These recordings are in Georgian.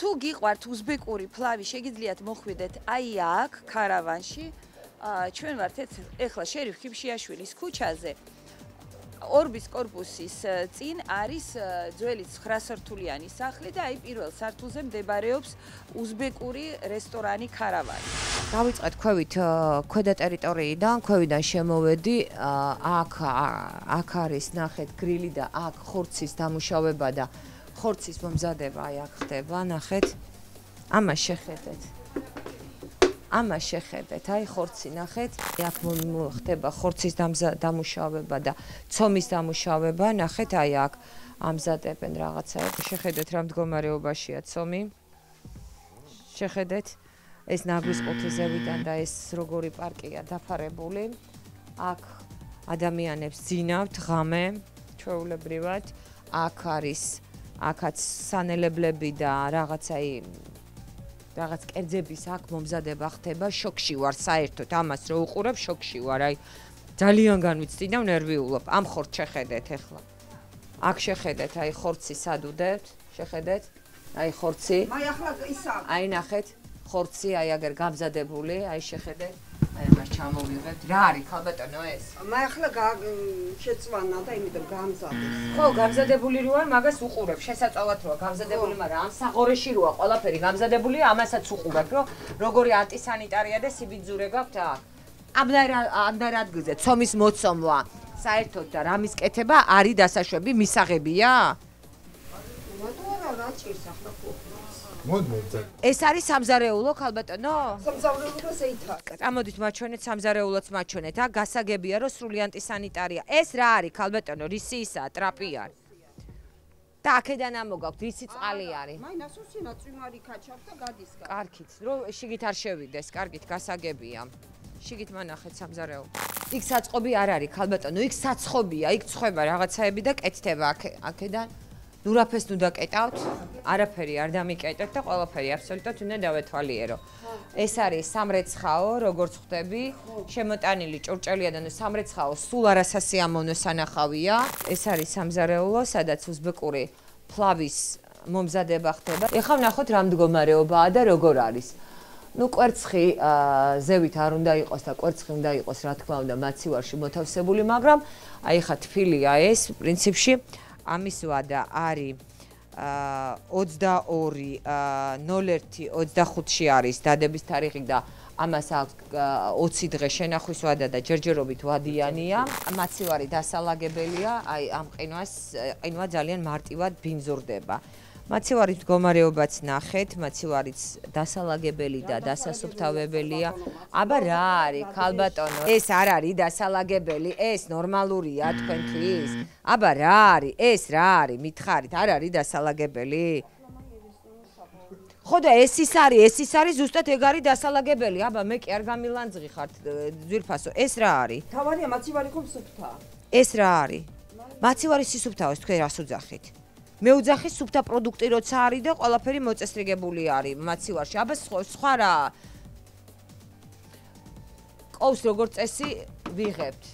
თუ გიყვართ უზბეკური ფლავი, შეგიძლიათ მოხვიდეთ აი აქ ქარავანში. ჩვენ ვართ ეხლა შერიფ ხიფშიაშვილის ქუჩაზე. ორბის კორპუსის წინ არის ძველი 9 სართულიანი სახლი და აი პირველ სართულზე მდებარეობს უზბეკური რესტორანი ქარავანი. დავიწყეთ ქვევით ქვედა ტერიტორიიდან, ქვევიდან შემოვედი, აქ არის ნახეთ გრილი და აქ ხორცის დამუშავება და ხორცის მომზადება აი აქ ხდება, ნახეთ. ამას შეხედეთ, აი ხორცი ნახეთ, აქ ხდება ხორცის დამუშავება და ცომის დამუშავება, ნახეთ აი აქ ამზადებენ რაღაცაებს. შეხედეთ რა მდგომარეობაშია ცომი. შეხედეთ ეს ნაგვის ყუთიზევიდან და ეს როგორი პარკია დაფარებული. აქ ადამიანებს ძინავთ ღამე ჩვეულებრივად. აქ არის აქაც სანელებლები და რაღაც კერძების აქ მომზადება ხდება. შოკში ვარ საერთოდ ამას რო უყურებ, შოკში ვარ. აი ძალიან განვიცდი და ნერვიულობ. ამ ხორცს შეხედეთ ახლა. აქ შეხედეთ, აი ხორცი სადუდებთ, შეხედეთ. აი ხორცი. აი ახლა ისა. აი ნახეთ, ხორცი აი აგერ გამზადებული, აი შეხედეთ. აი ამას ჩამოვიღებთ. რა არის ხალბატონო ეს? მე ახლა შეწვანა და იმიტომ გამზადეს. ხო, გამზადებული როა, მაგას უყურებ. შესაძლოა როა გამზადებული, მაგრამ ამ საღორეში როა ყველაფერი გამზადებულია, ამასაც უყურებ, რომ როგორი ანტისანიტარია და სიბიძურე გაქვთ აქ. ამდენ ადგილზე ცომის მოცომვა, საერთოდ და რამის კეთება არის დასაშვები მისაღებია? რატო რა ჭირს ახლა ხო? ეს არის სამზარეულო ხალბატონო? სამზარეულო ზეითა. ამოდით მაჩვენეთ სამზარეულოც მაჩვენეთ. აქ გასაგებია რომ სრული ანტისანიტარია. ეს რა არის ხალბატონო? რისი ისა ტრაპია? და აქედან ამოგაქვთ, რისი წყალი არის? მაინას უსინა წვიმარი ქაჩავს და გადის გა. კარგით, რომ შიგით არ შევიდეს, კარგით, გასაგებია. შიგით მანახეთ სამზარეულო. იქ საწყობი არ არის ხალბატონო, იქ საცხობია, იქ ცხება რაღაცაები და კეთდება აქედან. ნურაფეს ნუ დაკეტავთ, არაფერი არ დამიკეტეთ და ყველაფერი აბსოლუტურად უნდა დავეთვალიერო. ეს არის სამრეცხაო, როგორც ხვდები, შემოტანილი ჭურჭელიდან სამრეცხაო სულ არასასიამოვნო სანახავია. ეს არის სამზარეულო, სადაც უზბეკური ფლავის მომზადება ხდება. ეხლა ვნახოთ რა მდგომარეობაა და როგორ არის. ნუ კვერცხი ზევით არ უნდა იყოს და კვერცხი უნდა იყოს, რა თქმა უნდა, მაცივარში მოთავსებული, მაგრამ აი ხა თბილია ეს პრინციპში. ამის ვადა არის 22/01/25-ში არის დადების თარიღი და ამას აქვს 20 დღე შენახვის ვადა და ჯერჯერობით ვადიანია. მაცივარი დასალაგებელია, აი ამ ყინვა ძალიან მარტივად ბინძურდება. მაცივარის მდგომარეობაც ნახეთ, მაცივარიც დასალაგებელი და დასასუფთავებელია. აბა რა არის, ხალბატონო? ეს არ არის დასალაგებელი, ეს ნორმალურია თქვენთვის? აბა რა არის, ეს რა არის, მითხარით, არ არის დასალაგებელი? ხო და ეს ის არის ზუსტად ეგ არის დასალაგებელი. აბა მე კი არ გამილანძღი ხართ ძვირფასო. ეს რა არის? თავარია მაცივარი ხომ სუფთა? ეს რა არის? მაცივარი სისუფთავეს თქვენ რას უძახით? მე უძახი სუფთა პროდუქტი როცა არის და ყველაფერი მოწესრიგებული არის მაცივარში. აბა სხვა რა? ყავს როგორც წესი ვიღებთ.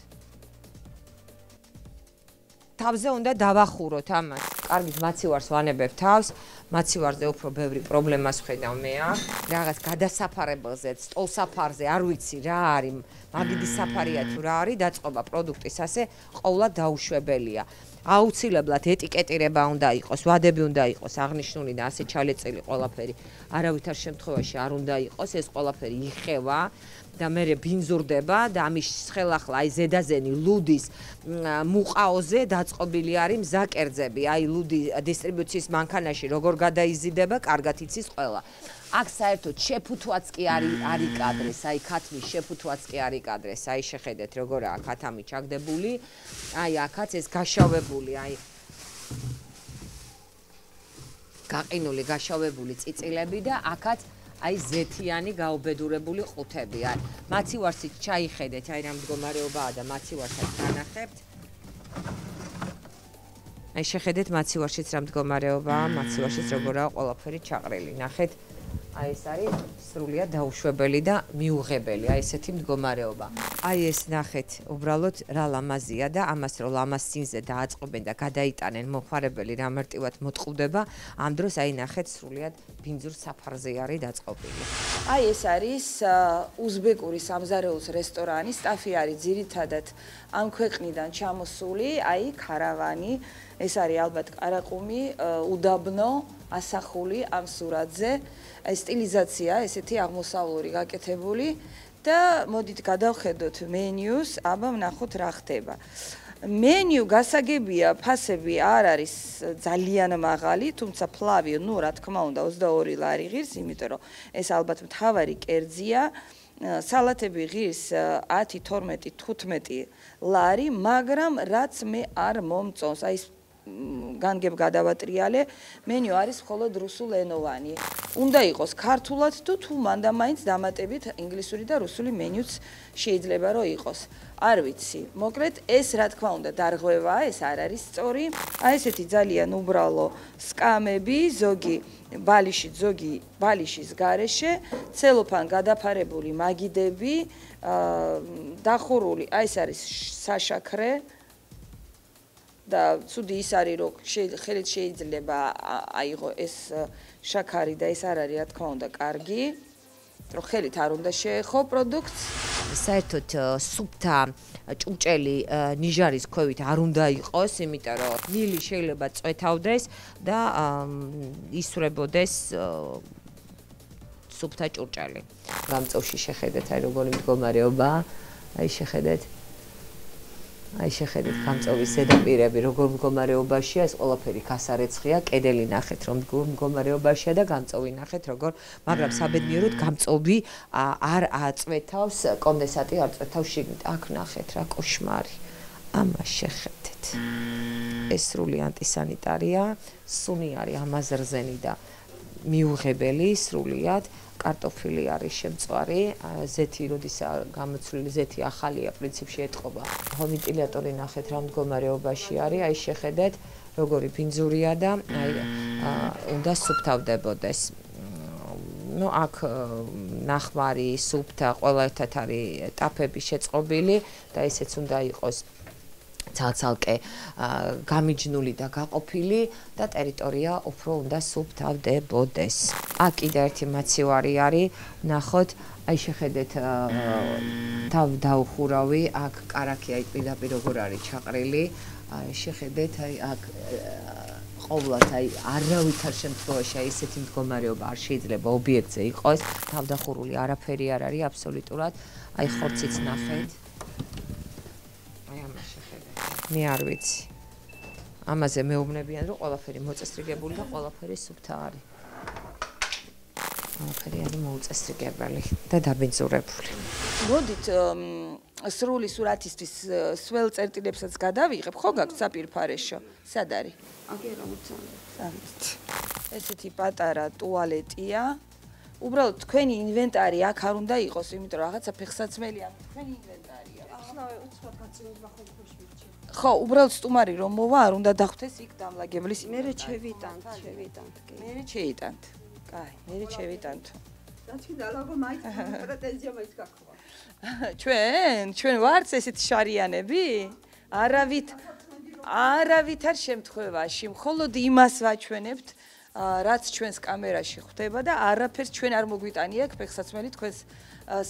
თავზე უნდა დავახუროთ ამას. კარგით, მაცივარს ვანებებ თავს. მაცივარზე უფრო ბევრი პრობლემას ვხედავ მე აქ. რაღაც გადასაფარებელზე, სტოლსაფარზე, არ ვიცი რა არის. მაგიდის საფარია თუ რა არის, დაწყობა პროდუქტის ასე ყოვლად დაუშვებელია. აუცილებლად ეტიკეტირება უნდა იყოს, ვადები უნდა იყოს აღნიშნული და ასე ჩალეწილი ყველაფერი. არავითარ შემთხვევაში არ უნდა იყოს, ეს ყველაფერი იხევა და მე ბინზურდება და ამის ხელახლა აი ზედაზენი ლუდის მუყაოზე დაწყობილი არის მზაკერძები. აი ლუდი დისტრიბუციის მანქანაში როგორ გადაიზიდება, კარგად იცის ყველა. აქ საერთოდ შეფუთვაც კი არ იკადრეს, აი ქათმის შეფუთვაც კი არ იკადრეს. აი შეხედეთ როგორაა ქათამი ჩაგდებული. აი აქაც ეს გაშავებული, აი გაყინული გაშავებული წიწილები და აქაც აი ზეთიანი გაუბედურებული ყუთები. აი მაცივარსით ჩაიხედეთ, აი რა მდგომარეობაა და მაცივარსაც განახებთ. აი შეხედეთ მაცივარშიც რა მდგომარეობაა, მაცივარშიც როგორაა ყველაფერი ჩაყრილი. ნახეთ აი ეს არის სრულიად დაუშვებელი და მიუღებელი, აი ესეთი მდგომარეობა. აი ეს ნახეთ, უბრალოდ რა ლამაზია და ამას რო ლამაზ სინზე დააწყობენ და გადაიტანენ მოხარებელი რა მარტივად მოტყუდება, ამ დროს აი ნახეთ სრულიად ბინძურ საფარზე არის დაწყობილი. აი ეს არის უზბეკური სამზარეულოს რესტორანი, სტაფი არის ძირითადად ამ ქვეყნიდან ჩამოსული, აი ქარავანი, ეს არის ალბათ ყარაყუმი, უდაბნო, ასახული ამ სურათზე. სტილიზაცია ესეთი აღმოსავლური გაკეთებული და მოდით გადავხედოთ მენიუს, აბა ვნახოთ რა ხდება. მენიუ გასაგებია, ფასები არ არის ძალიან მაღალი, თუმცა ფლავი, ნუ რა თქმა უნდა 22 ლარი ღირს, იმიტომ რომ ეს ალბათ მთავარი კერძია. სალათები ღირს 10, 12, 15 ლარი, მაგრამ რაც მე არ მომწონს, აი განგებ გადავატრიალე, მენიუ არის მხოლოდ რუსულენოვანი. უნდა იყოს ქართულად თუ მანდა მაინც დამატებით ინგლისური და რუსული მენიუც შეიძლება რომ იყოს. არ ვიცი, მოკლედ ეს რა თქმა უნდა დარღვევაა, ეს არ არის სწორი. აი ესეთი ძალიან უბრალო სკამები, ზოგი ბალიში, ზოგი ბალიშის გარეშე, ცელოფან გადაფარებული მაგიდები, დახურული, აი ეს არის საშაქრე. და ცუდი ის არის რომ ხელით შეიძლება აიღო ეს შაქარი და ეს არ არის რა თქმა უნდა კარგი რომ ხელით არ უნდა შეეხო პროდუქტს საერთოდ სუფთა ჭურჭელი ნიჟარის ქვევით არ უნდა იყოს იმიტომ რომ ნილი შეიძლება წვეთავდეს და ისვრებოდეს სუფთა ჭურჭელი გამწოვში შეხედეთ აი როგორი მდგომარეობა აი შეხედეთ აი შეხედეთ გამწოვის ზედაპირები როგორ მდგომარეობაშია ეს ყველაფერი გასარეცხია კედელი ნახეთ რომ მდგომარეობაშია და გამწოვი ნახეთ როგორ მაგრამ საბედნიეროდ გამწოვი არ აწვეთავს კონდენსატი არ წვეთავს შიგნით აქ ნახეთ რა კოშმარი ამას შეხედეთ ეს სრული ანტისანიტარია სუნი არის ამაზე რზენი და მიუღებელი სრულიად კარტოფილი არის შემწვარი, ზეთი როდესაც გამოცვლილი ზეთი ახალია, პრინციპში ეთყობა. ვენტილატორი ნახეთ რა მდგომარეობაში არის, აი შეხედეთ, როგორი ბინძურია და აი უნდა სუფთავდებოდეს. ნუ აქ ნახმარი, სუფთა, ყველა ერთად არის ტაფები შეწყობილი და ესეც უნდა იყოს ცალ-ცალკე გამიჯნული და გაყოფილი და ტერიტორია უფრო უნდა სუფთავდებოდეს. აქ კიდე ერთი მაცივარი არის, ნახოთ, აი შეხედეთ თავ დაუხურავი, აქ კარაქი აი პირდაპირ როგორ არის ჩაყრილი, აი შეხედეთ, აი აქ ყოვლად აი არავითარ შემთხვევაში აი ესეთი მდგომარეობა არ შეიძლება ობიექტზე იყოს, თავდახურული არაფერი არ არის აბსოლუტურად, აი ხორციც ნახეთ. მე არ ვიცი. ამაზე მეუბნებიან, რომ ყველაფერი მოწესრიგებული და ყველაფერი სუფთა არის. ყველაფერი არის მოუწესრიგებელი და დაბინძურებული. მოდით სრული სურათისთვის სველ წერტილებსაც გადავიღებ, ხო გაქვთ საპირფარეშო? სად არის? აგერა უცალეთ. ესეთი პატარა ტუალეტია. უბრალოდ თქვენი ინვენტარი აქ არ უნდა იყოს, იმიტომ რომ რაღაცა ფეხსაცმელი ამ თქვენი ინვენტარია. ახლა უცხო გაწინება ხო ხოშ მიჩი. ხო, უბრალოდ სტუმარი რომ მოვა, არ უნდა დახვდეს იქ დამლაგებლის. მე შევიტანთ. მე შეიტანთ. კაი, მე შევიტანთ. დაჩი დალაგო მაინც პრეტენზია მაინც გაქვა. ჩვენ ვართ ესეთი შარიანები? არავითარ შემთხვევაში, მხოლოდ იმას ვაჩვენებთ, რაც ჩვენს კამერაში ხდება და არაფერს ჩვენ არ მოგვიტანია ფეხსაცმელი თქვენს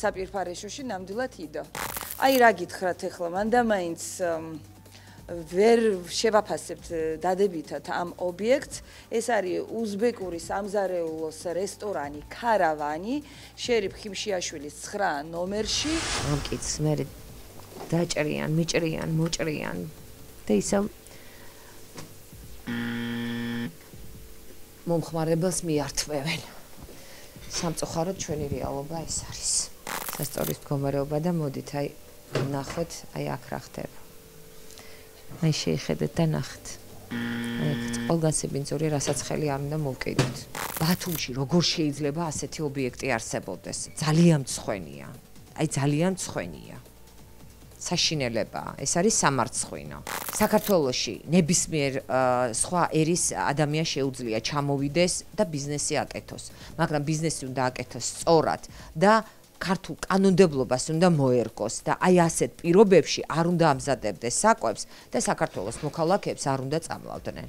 საპირფარეშოში ნამდვილად იდო. აი რა გითხრათ ახლა, მანდა მაინც ვერ შევაფასებთ დადებითად ამ ობიექტს. ეს არის უზბეკური სამზარეულოს რესტორანი ქარავანი, შერიფ ხიმშიაშვილის 9 ნომერში. ამკიც მე დაჭრიან, მიჭრიან, მოჭრიან და ისევ მომხმარებელს მიართმევენ. სამწუხაროდ ჩვენი რეალობა ეს არის. სასწორის მდგომარეობა და მოდით აი ნახოთ, აი აქ რა ხდება. აი შეიხედეთ და ნახეთ. აი ყველგან ბინძური რასაც ხელი არ უნდა მოვკიდოთ. ბათუმში როგორ შეიძლება ასეთი ობიექტი არსებობდეს? ძალიან მცხვენია. აი ძალიან მცხვენია. საშინელებაა, ეს არის სამარცხვინო. საქართველოში ნებისმიერ სხვა ერის ადამიანს შეუძლია ჩამოვიდეს და ბიზნესი აკეთოს, მაგრამ ბიზნესი უნდა აკეთოს სწორად და ქართულ კანონმდებლობას უნდა მოერგოს და აი ასეთ პირობებში არ უნდა ამზადებდეს საკვებს და საქართველოს მოქალაქეებს არ უნდა წამლავდნენ.